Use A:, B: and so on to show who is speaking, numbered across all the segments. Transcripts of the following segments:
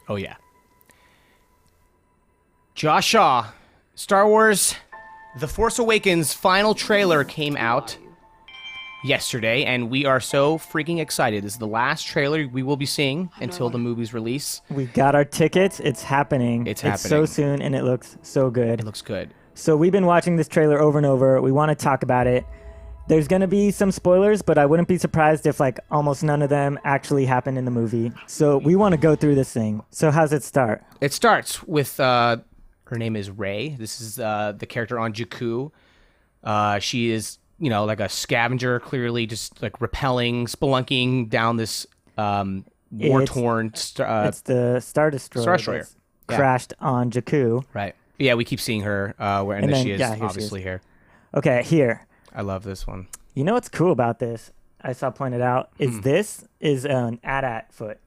A: Oh, yeah. Josh Shaw, Star Wars The Force Awakens final trailer came out yesterday, and we are so freaking excited. This is the last trailer we will be seeing until the movie's release.
B: We got our tickets. It's happening.
A: It's
B: happening. It's so soon, and it looks so good.
A: It looks good.
B: So we've been watching this trailer over and over. We want to talk about it. There's going to be some spoilers, but I wouldn't be surprised if like almost none of them actually happen in the movie. So we want to go through this thing. So how's it start?
A: It starts with her name is Rey. This is the character on Jakku. She is, like a scavenger, clearly just like rappelling, spelunking down this war-torn...
B: it's the Star Destroyer. Crashed on Jakku.
A: Right. Yeah, we keep seeing her, and then she is obviously here.
B: Okay, here.
A: I love this one.
B: You know what's cool about this? I saw pointed out is this is an AT-AT foot.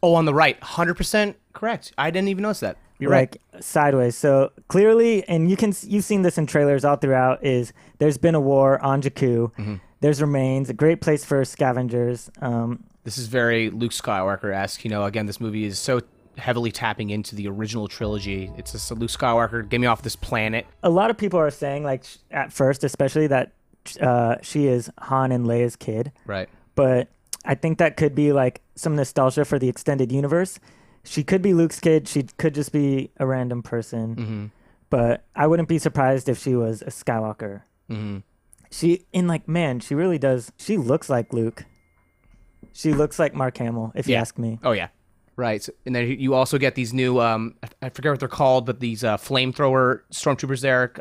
A: Oh, on the right, 100% correct. I didn't even notice that. You're right.
B: Sideways. So clearly, and you've seen this in trailers all throughout. Is there's been a war on Jakku. Mm-hmm. There's remains, a great place for scavengers.
A: This is very Luke Skywalker-esque. Again, this movie is so heavily tapping into the original trilogy. It's just a Luke Skywalker, get me off this planet.
B: A lot of people are saying, like at first, especially that she is Han and Leia's kid.
A: Right.
B: But I think that could be like some nostalgia for the extended universe. She could be Luke's kid. She could just be a random person. Mm-hmm. But I wouldn't be surprised if she was a Skywalker. Mm-hmm. She really does. She looks like Luke. She looks like Mark Hamill, if you ask me.
A: Oh, yeah. Right. And then you also get these new, I forget what they're called, but these flamethrower stormtroopers there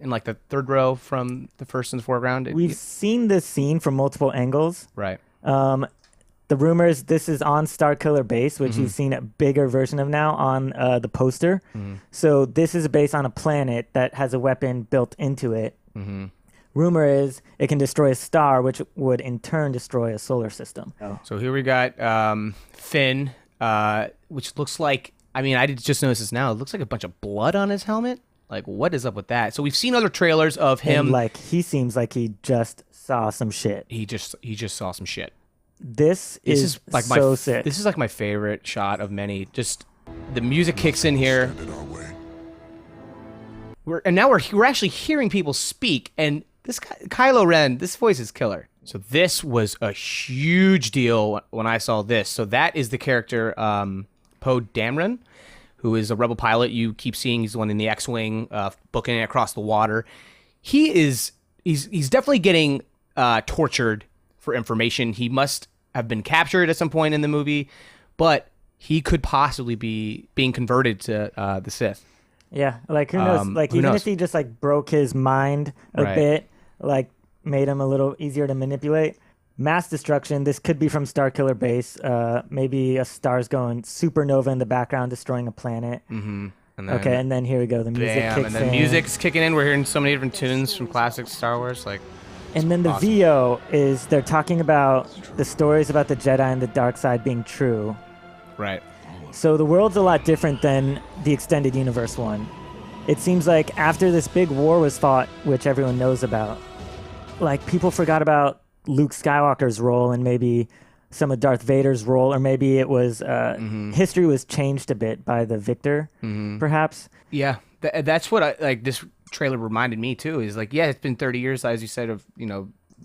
A: in like the third row from the first and the foreground.
B: We've seen this scene from multiple angles.
A: Right.
B: The rumors, this is on Starkiller base, which you've seen a bigger version of now on the poster. Mm-hmm. So this is based on a planet that has a weapon built into it. Mm-hmm. Rumor is it can destroy a star, which would in turn destroy a solar system. Oh.
A: So here we got Finn, which looks like, I did just notice this now. It looks like a bunch of blood on his helmet. Like, what is up with that? So we've seen other trailers of him.
B: And he seems like he just saw some shit.
A: He just saw some shit.
B: This is like so sick.
A: This is like my favorite shot of many. Just the music kicks in here. We're actually hearing people speak, and this guy, Kylo Ren, this voice is killer. So this was a huge deal when I saw this. So that is the character Poe Dameron, who is a rebel pilot you keep seeing. He's the one in the X-wing, booking it across the water. He's definitely getting tortured for information. He must have been captured at some point in the movie, but he could possibly be being converted to the Sith.
B: Yeah, who knows? Even if he just broke his mind a bit, made him a little easier to manipulate. Mass destruction. This could be from Starkiller base. Maybe a star's going supernova in the background, destroying a planet. Mm-hmm. And then here we go. The music kicks in.
A: Music's kicking in. We're hearing so many different tunes from classic Star Wars.
B: And then the awesome. VO is they're talking about the stories about the Jedi and the dark side being true.
A: Right.
B: So the world's a lot different than the extended universe one. It seems like after this big war was fought, which everyone knows about, people forgot about Luke Skywalker's role and maybe some of Darth Vader's role, or maybe it was history was changed a bit by the victor, perhaps.
A: Yeah, that's what this trailer reminded me too. Is it's been 30 years, as you said, of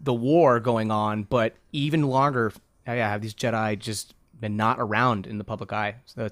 A: the war going on, but even longer. Have these Jedi just been not around in the public eye? So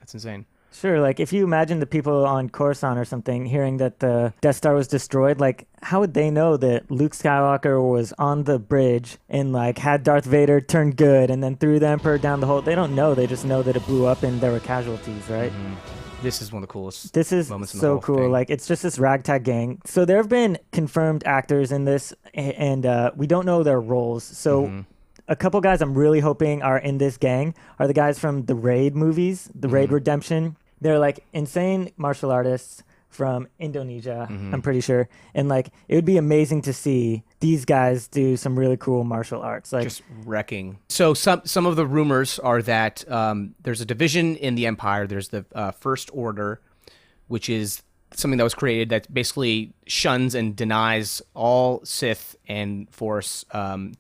A: that's insane.
B: Sure, if you imagine the people on Coruscant or something hearing that the Death Star was destroyed, how would they know that Luke Skywalker was on the bridge and had Darth Vader turn good and then threw the Emperor down the hole? They don't know. They just know that it blew up and there were casualties, right?
A: Mm-hmm. This is one of the coolest.
B: This is
A: moments in
B: so
A: the whole
B: cool.
A: thing.
B: It's just this ragtag gang. So there have been confirmed actors in this, and we don't know their roles. So a couple guys I'm really hoping are in this gang are the guys from the Raid movies, the Raid Redemption. They're insane martial artists from Indonesia, I'm pretty sure. And it would be amazing to see these guys do some really cool martial arts.
A: Just wrecking. So some of the rumors are that there's a division in the Empire. There's the First Order, which is something that was created that basically shuns and denies all Sith and Force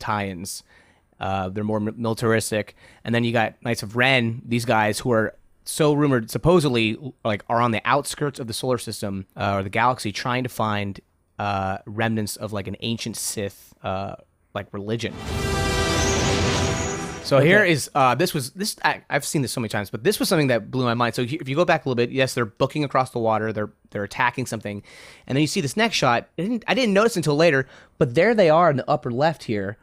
A: tie-ins. They're more militaristic. And then you got Knights of Ren, these guys who are so rumored, supposedly, like, are on the outskirts of the solar system or the galaxy, trying to find remnants of like an ancient Sith like religion. So here is this. I've seen this so many times, but this was something that blew my mind. So if you go back a little bit, yes, they're booking across the water. They're attacking something, and then you see this next shot. I didn't notice until later, but there they are in the upper left here.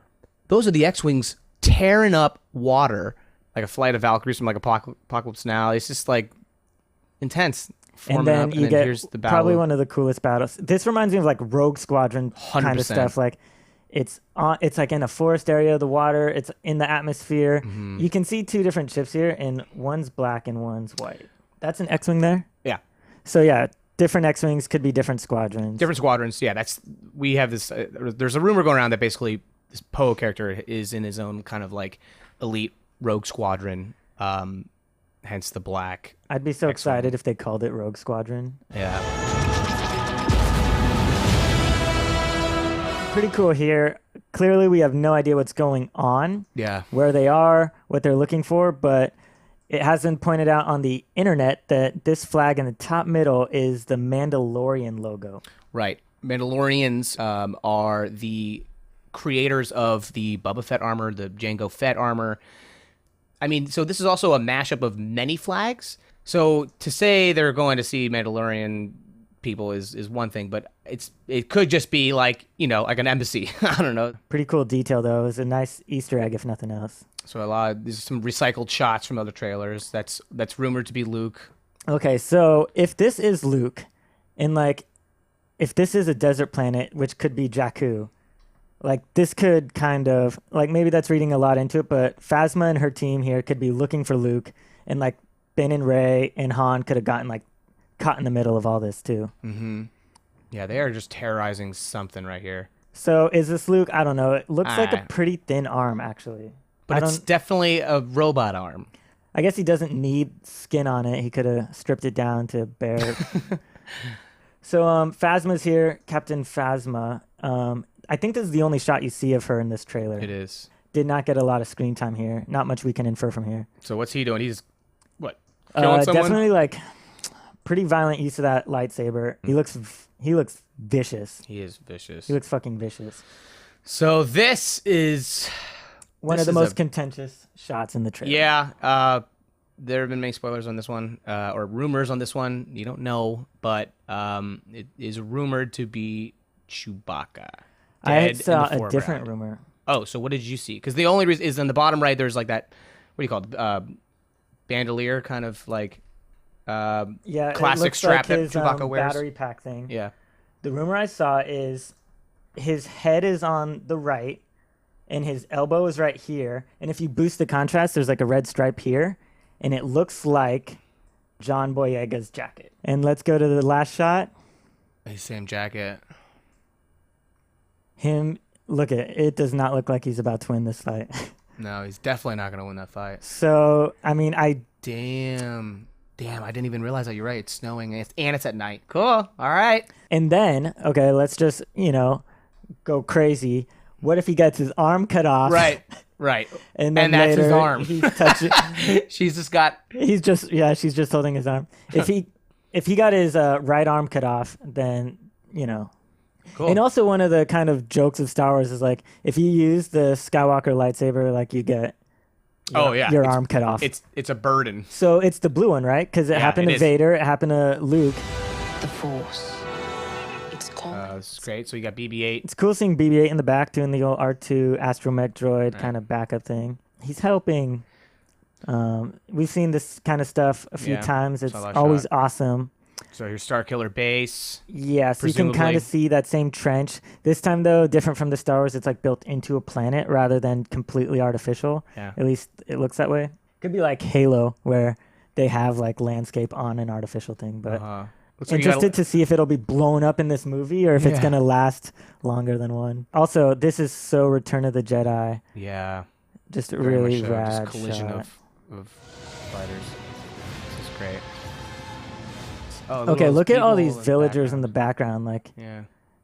A: Those are the X-wings tearing up water like a flight of Valkyries from like Apocalypse Now. It's just like intense.
B: And then you get
A: here's the battle.
B: Probably one of the coolest battles. This reminds me of like Rogue Squadron
A: 100%.
B: kind of stuff. Like it's like in a forest area of the water. It's in the atmosphere.
A: Mm-hmm.
B: You can see two different ships here, and one's black and one's white. That's an X-wing there.
A: Yeah.
B: So yeah, different X-wings could be different squadrons.
A: Different squadrons. Yeah, we have this. There's a rumor going around that basically this Poe character is in his own kind of like elite rogue squadron. Hence the black.
B: I'd be so
A: X-wing.
B: excited if they called it Rogue Squadron.
A: Yeah.
B: Pretty cool here. Clearly, we have no idea what's going on.
A: Yeah.
B: Where they are, what they're looking for, but it has been pointed out on the internet that this flag in the top middle is the Mandalorian logo.
A: Right. Mandalorians are the creators of the Boba Fett armor, the Jango Fett armor. I mean, so this is also a mashup of many flags. So to say they're going to see Mandalorian people is one thing, but it could just be like, like an embassy. I don't know.
B: Pretty cool detail, though. It was a nice Easter egg, if nothing else.
A: So these are some recycled shots from other trailers. That's rumored to be Luke.
B: Okay, so if this is Luke, and like, if this is a desert planet, which could be Jakku, like this could kind of, like maybe that's reading a lot into it, but Phasma and her team here could be looking for Luke, and like Ben and Rey and Han could have gotten like caught in the middle of all this too.
A: Mm-hmm. Yeah, they are just terrorizing something right here.
B: So is this Luke? I don't know. It looks like a pretty thin arm, actually.
A: But it's definitely a robot arm.
B: I guess he doesn't need skin on it. He could have stripped it down to bare. So Phasma's here, Captain Phasma. I think this is the only shot you see of her in this trailer.
A: It is.
B: Did not get a lot of screen time here. Not much we can infer from here.
A: So what's he doing? He's what? Killing someone?
B: Definitely like pretty violent use of that lightsaber. He looks vicious.
A: He is vicious.
B: He looks fucking vicious.
A: So this is
B: one of the most contentious shots in the trailer.
A: Yeah. There have been many spoilers on this one, or rumors on this one. You don't know, but it is rumored to be Chewbacca.
B: I saw a different rumor.
A: Oh, so what did you see? Because the only reason is on the bottom right, there's like that, what do you call it? Bandolier kind of like classic strap
B: like his,
A: that Chewbacca wears.
B: Battery pack thing.
A: Yeah.
B: The rumor I saw is his head is on the right and his elbow is right here. And if you boost the contrast, there's like a red stripe here. And it looks like John Boyega's jacket. And let's go to the last shot.
A: Same jacket.
B: Look at it. It does not look like he's about to win this fight.
A: No, he's definitely not going to win that fight.
B: So, I mean,
A: Damn, I didn't even realize that. You're right. It's snowing and it's at night. Cool. All right.
B: And then, okay, let's just, go crazy. What if he gets his arm cut off?
A: Right.
B: And then
A: that's
B: later,
A: his arm.
B: He's touching.
A: She's
B: just holding his arm. If he got his right arm cut off, then, Cool. And also one of the kind of jokes of Star Wars is like, if you use the Skywalker lightsaber, like you get your arm cut off.
A: It's a burden.
B: So it's the blue one, right? Because it happened to Vader. It happened to Luke.
C: The Force. It's called.
A: This is great. So you got BB-8.
B: It's cool seeing BB-8 in the back doing the old R2 astromech droid kind of backup thing. He's helping. We've seen this kind of stuff a few times. It's always awesome.
A: So your Starkiller base.
B: Yeah, so you can kind of see that same trench. This time, though, different from the Star Wars, it's like built into a planet rather than completely artificial.
A: Yeah.
B: At least it looks that way. Could be like Halo, where they have like landscape on an artificial thing. But interested to see if it'll be blown up in this movie or if it's going to last longer than one. Also, this is so Return of the Jedi.
A: Yeah.
B: Just really rad
A: just collision
B: shot.
A: of fighters. This is great. Oh,
B: okay, look at all these villagers in the background. Like,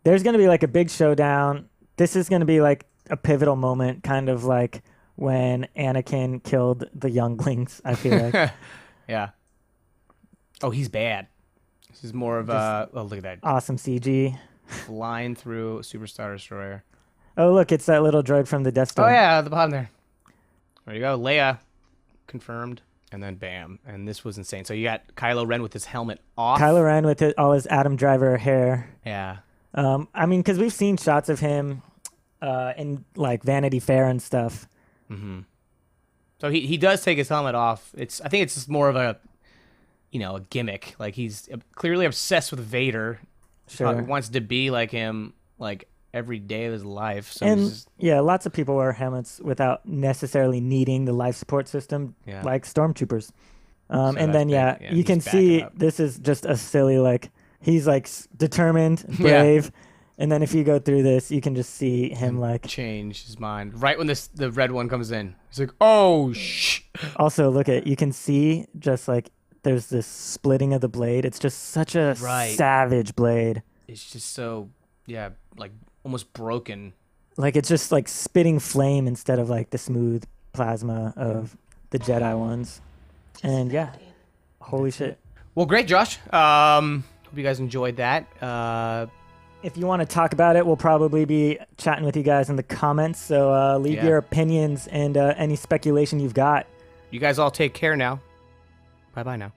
B: there's going to be like a big showdown. This is going to be like a pivotal moment, kind of like when Anakin killed the younglings, I feel like.
A: Yeah. Oh, he's bad. This is more of a... Oh, look at that.
B: Awesome CG.
A: Flying through Superstar Destroyer.
B: Oh, look, it's that little droid from the Death Star.
A: Oh, yeah, at the bottom there. There you go. Leia. Confirmed. And then bam. And this was insane. So you got Kylo Ren with his helmet off.
B: Kylo Ren with all his Adam Driver hair.
A: Yeah.
B: I mean, because we've seen shots of him in like Vanity Fair and stuff.
A: Mm-hmm. So he does take his helmet off. I think it's just more of a, a gimmick. Like he's clearly obsessed with Vader.
B: Sure.
A: Probably wants to be like him, like every day of his life. So
B: And yeah, lots of people wear helmets without necessarily needing the life support system, like stormtroopers. And then you can see this is just a silly like he's like determined, brave. And then if you go through this, you can just see him like
A: change his mind right when the red one comes in. He's like, oh shh.
B: Also, you can see just like there's this splitting of the blade. It's just such a savage blade.
A: It's just so like almost broken.
B: Like it's just like spitting flame instead of like the smooth plasma of the Jedi ones. And holy shit.
A: Well, great, Josh. Hope you guys enjoyed that.
B: If you want to talk about it, we'll probably be chatting with you guys in the comments. So leave your opinions and any speculation you've got.
A: You guys all take care now. Bye-bye now.